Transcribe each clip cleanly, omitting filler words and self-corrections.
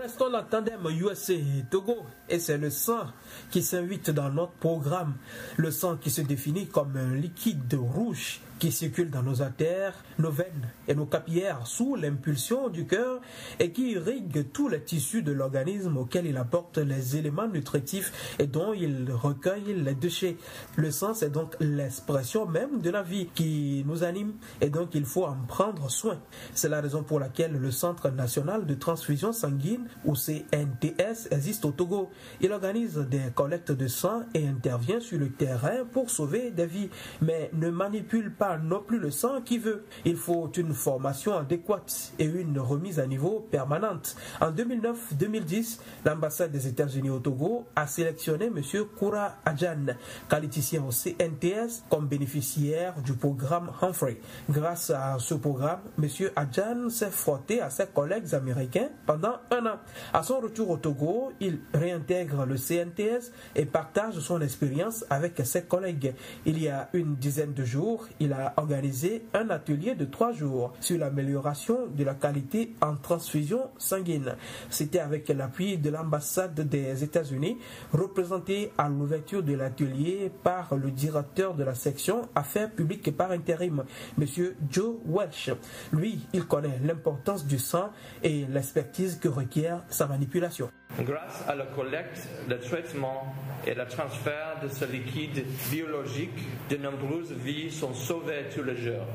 restons dans le tandem USA Togo et c'est le sang qui s'invite dans notre programme. Le sang qui se définit comme un liquide rouge qui circule dans nos artères, nos veines et nos capillaires sous l'impulsion du cœur et qui irrigue tous les tissus de l'organisme auquel il apporte les éléments nutritifs et dont il recueille les déchets. Le sang, c'est donc l'expression même de la vie qui nous anime et donc il faut en prendre soin. C'est la raison pour laquelle le Centre national de transfusion sanguine ou CNTS existe au Togo. Il organise des collectes de sang et intervient sur le terrain pour sauver des vies, mais ne manipule pas non plus le sang qui veut. Il faut une formation adéquate et une remise à niveau permanente. En 2009-2010, l'ambassade des États-Unis au Togo a sélectionné M. Koura Adjan, qualiticien au CNTS, comme bénéficiaire du programme Humphrey. Grâce à ce programme, M. Adjan s'est frotté à ses collègues américains pendant un an. À son retour au Togo, il réintègre le CNTS et partage son expérience avec ses collègues. Il y a une dizaine de jours, il a organisé un atelier de 3 jours sur l'amélioration de la qualité en transfusion sanguine. C'était avec l'appui de l'ambassade des États-Unis, représenté à l'ouverture de l'atelier par le directeur de la section Affaires publiques par intérim, M. Joe Welch. Lui, il connaît l'importance du sang et l'expertise que requiert sa manipulation. Grâce à la collecte, le traitement et le transfert de ce liquide biologique, de nombreuses vies sont sauvées tous les jours.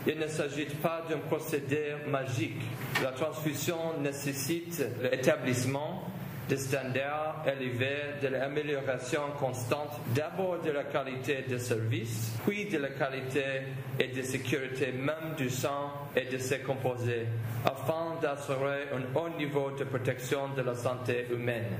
Il ne s'agit pas d'un procédé magique. La transfusion nécessite l'établissement de standards élevés, de l'amélioration constante, d'abord de la qualité des services, puis de la qualité et de sécurité même du sang et de ses composés, afin d'assurer un haut niveau de protection de la santé humaine.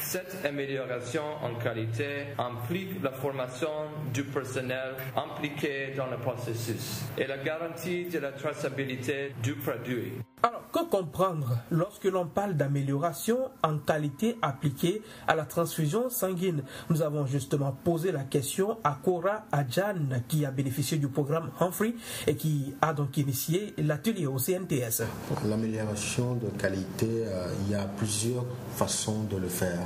Cette amélioration en qualité implique la formation du personnel impliqué dans le processus et la garantie de la traçabilité du produit. Alors, que comprendre lorsque l'on parle d'amélioration en qualité appliquée à la transfusion sanguine? Nous avons justement posé la question à Koura Adjan qui a bénéficié du programme Humphrey et qui a donc initié l'atelier au CNTS. L'amélioration de qualité, il y a plusieurs façons de le faire.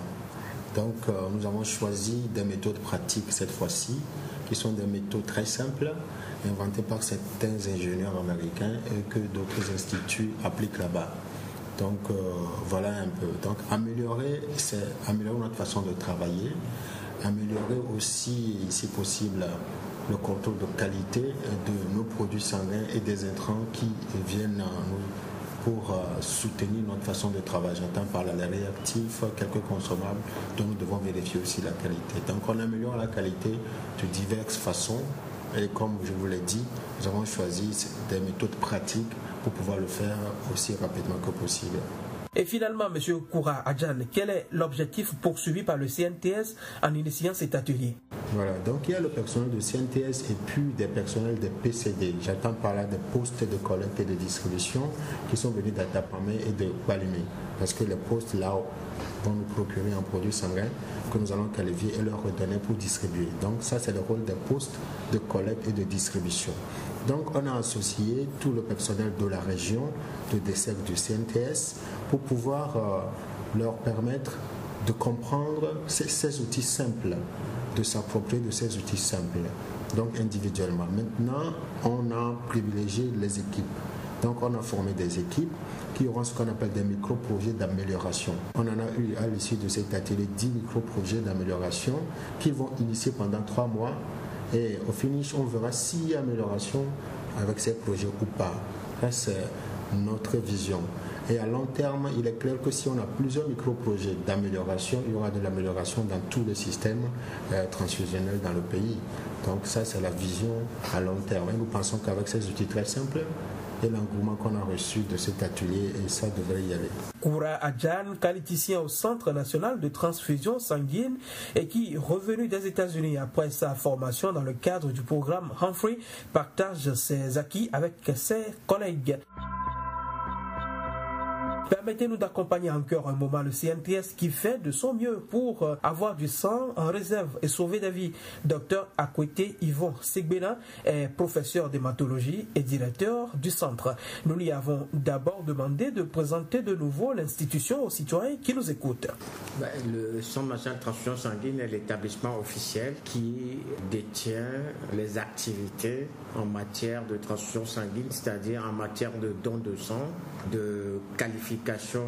Donc, nous avons choisi des méthodes pratiques cette fois-ci, qui sont des méthodes très simples, inventées par certains ingénieurs américains et que d'autres instituts appliquent là-bas. Donc, voilà un peu. Donc, améliorer, c'est améliorer notre façon de travailler, améliorer aussi, si possible, le contrôle de qualité de nos produits sanguins et des intrants qui viennent pour soutenir notre façon de travailler. J'entends par là les réactifs, quelques consommables dont nous devons vérifier aussi la qualité. Donc on améliore la qualité de diverses façons et comme je vous l'ai dit, nous avons choisi des méthodes pratiques pour pouvoir le faire aussi rapidement que possible. Et finalement, M. Koura Adjan, quel est l'objectif poursuivi par le CNTS en initiant cet atelier? Voilà, donc il y a le personnel de CNTS et puis des personnels de PCD. J'attends par là des postes de collecte et de distribution qui sont venus d'Atapamé et de Balimé. Parce que les postes là vont nous procurer un produit sanguin que nous allons qualifier et leur redonner pour distribuer. Donc ça, c'est le rôle des postes de collecte et de distribution. Donc on a associé tout le personnel de la région de DESEC du CNTS pour pouvoir leur permettre de comprendre ces outils simples, de s'approprier de ces outils simples, donc individuellement. Maintenant, on a privilégié les équipes. Donc on a formé des équipes qui auront ce qu'on appelle des micro-projets d'amélioration. On en a eu à l'issue de cet atelier 10 micro-projets d'amélioration qui vont initier pendant 3 mois. Et au finish, on verra s'il y a amélioration avec ces projets ou pas. Ça, c'est notre vision. Et à long terme, il est clair que si on a plusieurs micro-projets d'amélioration, il y aura de l'amélioration dans tous les systèmes transfusionnels dans le pays. Donc ça, c'est la vision à long terme. Et nous pensons qu'avec ces outils très simples, et l'engouement qu'on a reçu de cet atelier, et ça devrait y aller. Koura Adjan, qualiticien au Centre national de transfusion sanguine et qui, revenu des États-Unis après sa formation dans le cadre du programme Humphrey, partage ses acquis avec ses collègues. Permettez-nous d'accompagner encore un moment le CNTS qui fait de son mieux pour avoir du sang en réserve et sauver des vies. Dr Akwete Yvon Segbena est professeur d'hématologie et directeur du centre. Nous lui avons d'abord demandé de présenter de nouveau l'institution aux citoyens qui nous écoutent. Le Centre national de transfusion sanguine est l'établissement officiel qui détient les activités en matière de transfusion sanguine, c'est-à-dire en matière de don de sang, de qualification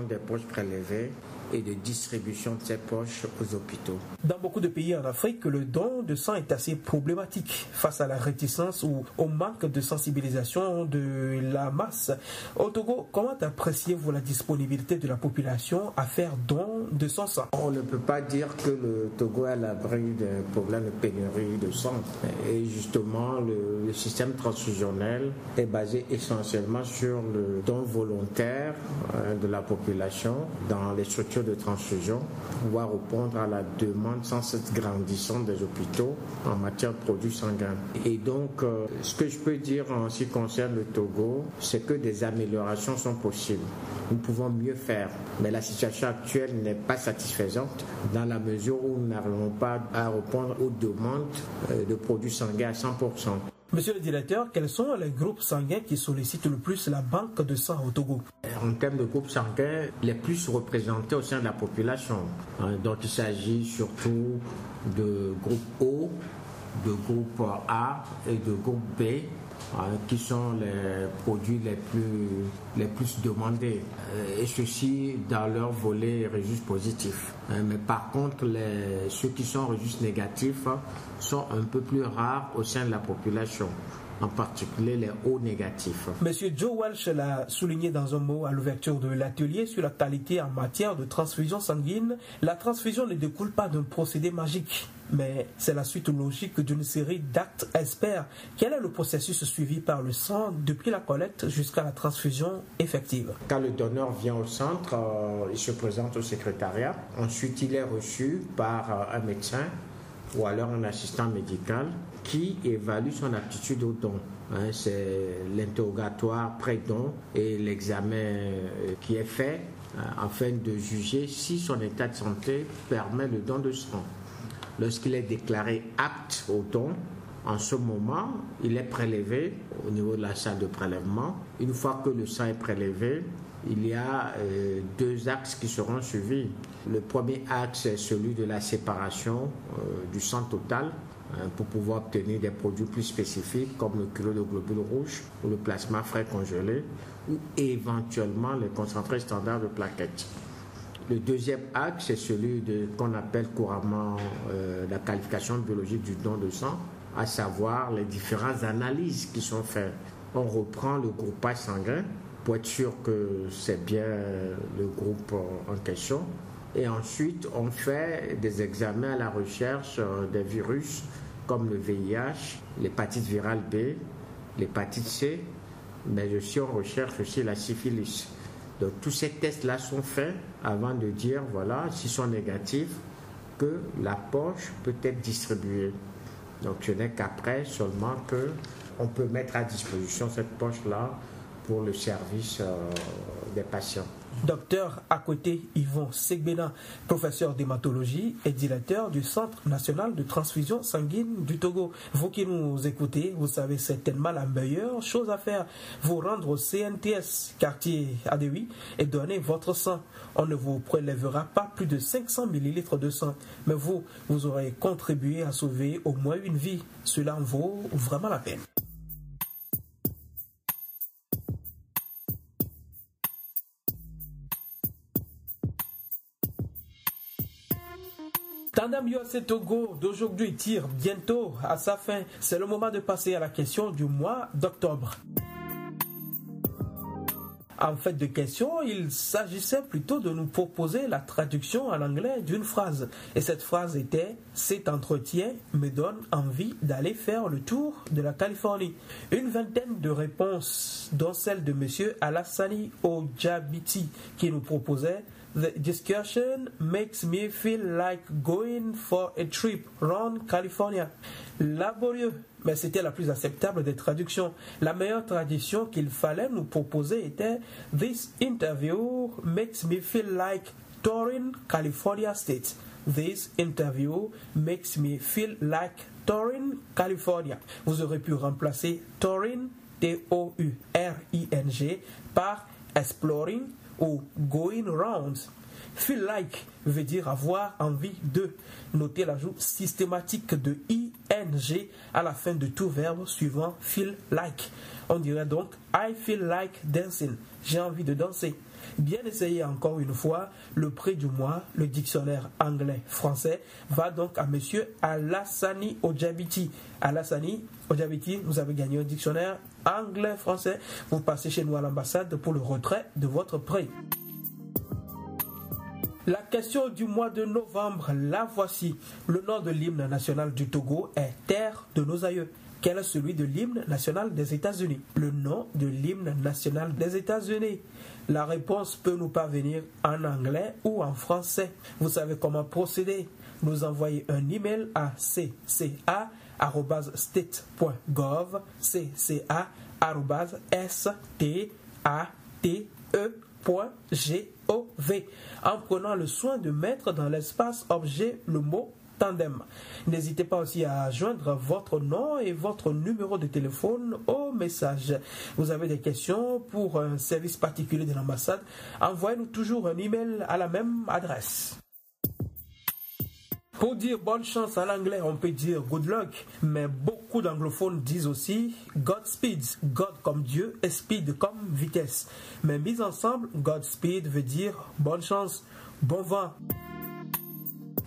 des poches prélevées et de distribution de ces poches aux hôpitaux. Dans beaucoup de pays en Afrique, le don de sang est assez problématique face à la réticence ou au manque de sensibilisation de la masse. Au Togo, comment appréciez-vous la disponibilité de la population à faire don de son sang? On ne peut pas dire que le Togo est à l'abri d'un problème de pénurie de sang. Et justement, le système transfusionnel est basé essentiellement sur le don volontaire de la population dans les structures de transfusion pour pouvoir répondre à la demande sans cesse grandissante des hôpitaux en matière de produits sanguins. Et donc, ce que je peux dire en ce qui concerne le Togo, c'est que des améliorations sont possibles. Nous pouvons mieux faire, mais la situation actuelle n'est pas satisfaisante dans la mesure où nous n'arrivons pas à répondre aux demandes de produits sanguins à 100%. Monsieur le directeur, quels sont les groupes sanguins qui sollicitent le plus la banque de sang au Togo? En termes de groupes sanguins, les plus représentés au sein de la population. Donc il s'agit surtout de groupe O, de groupe A et de groupe B, qui sont les produits les plus demandés, et ceci dans leur volet registre positif. Mais par contre, ceux qui sont registres négatifs sont un peu plus rares au sein de la population, en particulier les O négatifs. Monsieur Joe Walsh l'a souligné dans un mot à l'ouverture de l'atelier sur la qualité en matière de transfusion sanguine. La transfusion ne découle pas d'un procédé magique, mais c'est la suite logique d'une série d'actes experts. Quel est le processus suivi par le sang depuis la collecte jusqu'à la transfusion effective? Quand le donneur vient au centre, il se présente au secrétariat. Ensuite, il est reçu par un médecin ou alors un assistant médical qui évalue son aptitude au don. C'est l'interrogatoire pré-don et l'examen qui est fait afin de juger si son état de santé permet le don de sang. Lorsqu'il est déclaré apte au don, en ce moment, il est prélevé au niveau de la salle de prélèvement. Une fois que le sang est prélevé, il y a deux axes qui seront suivis. Le premier axe est celui de la séparation du sang total pour pouvoir obtenir des produits plus spécifiques comme le kilo de globules rouges ou le plasma frais congelé ou éventuellement les concentrés standards de plaquettes. Le deuxième axe, c'est celui qu'on appelle couramment la qualification biologique du don de sang, à savoir les différentes analyses qui sont faites. On reprend le groupage sanguin pour être sûr que c'est bien le groupe en question. Et ensuite, on fait des examens à la recherche des virus comme le VIH, l'hépatite virale B, l'hépatite C, mais aussi on recherche aussi la syphilis. Donc tous ces tests-là sont faits avant de dire, voilà, s'ils sont négatifs, que la poche peut être distribuée. Donc ce n'est qu'après seulement qu'on peut mettre à disposition cette poche-là pour le service des patients. Dr Akwete Yvon Segbena, professeur d'hématologie et directeur du Centre national de transfusion sanguine du Togo. Vous qui nous écoutez, vous savez certainement la meilleure chose à faire, vous rendre au CNTS, quartier Adewi, et donner votre sang. On ne vous prélèvera pas plus de 500 ml de sang, mais vous aurez contribué à sauver au moins une vie. Cela en vaut vraiment la peine. Tandem USA Togo d'aujourd'hui tire bientôt à sa fin. C'est le moment de passer à la question du mois d'octobre. En fait de question, il s'agissait plutôt de nous proposer la traduction en anglais d'une phrase. Et cette phrase était « Cet entretien me donne envie d'aller faire le tour de la Californie ». Une vingtaine de réponses, dont celle de M. Alassani Ojabiti, qui nous proposait « The discussion makes me feel like going for a trip around California. Laborieux, mais c'était la plus acceptable des traductions. La meilleure traduction qu'il fallait nous proposer était This interview makes me feel like touring California State. This interview makes me feel like touring California. Vous aurez pu remplacer touring, T-O-U-R-I-N-G, par exploring ou going around. Feel like veut dire avoir envie de. Notez l'ajout systématique de ing à la fin de tout verbe suivant feel like. On dirait donc I feel like dancing. J'ai envie de danser. Bien essayé encore une fois, le prix du mois, le dictionnaire anglais-français, va donc à monsieur Alassani Ojabiti. Alassani Ojabiti, vous avez gagné un dictionnaire anglais-français. Vous passez chez nous à l'ambassade pour le retrait de votre prix. La question du mois de novembre, la voici. Le nom de l'hymne national du Togo est Terre de nos aïeux. Quel est celui de l'hymne national des États-Unis? Le nom de l'hymne national des États-Unis. La réponse peut nous parvenir en anglais ou en français. Vous savez comment procéder. Nous envoyer un email à cca@state.gov, cca@state.gov, en prenant le soin de mettre dans l'espace objet le mot tandem. N'hésitez pas aussi à joindre votre nom et votre numéro de téléphone au message. Vous avez des questions pour un service particulier de l'ambassade, envoyez-nous toujours un email à la même adresse. Pour dire bonne chance en anglais, on peut dire good luck, mais beaucoup d'anglophones disent aussi Godspeed, God comme Dieu et speed comme vitesse. Mais mis ensemble, Godspeed veut dire bonne chance, bon vent.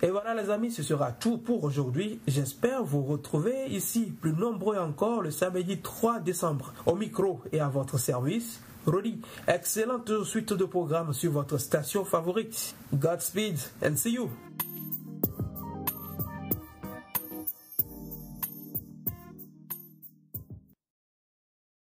Et voilà les amis, ce sera tout pour aujourd'hui. J'espère vous retrouver ici, plus nombreux encore, le samedi 3 décembre. Au micro et à votre service, Rodi. Excellente suite de programmes sur votre station favorite. Godspeed and see you.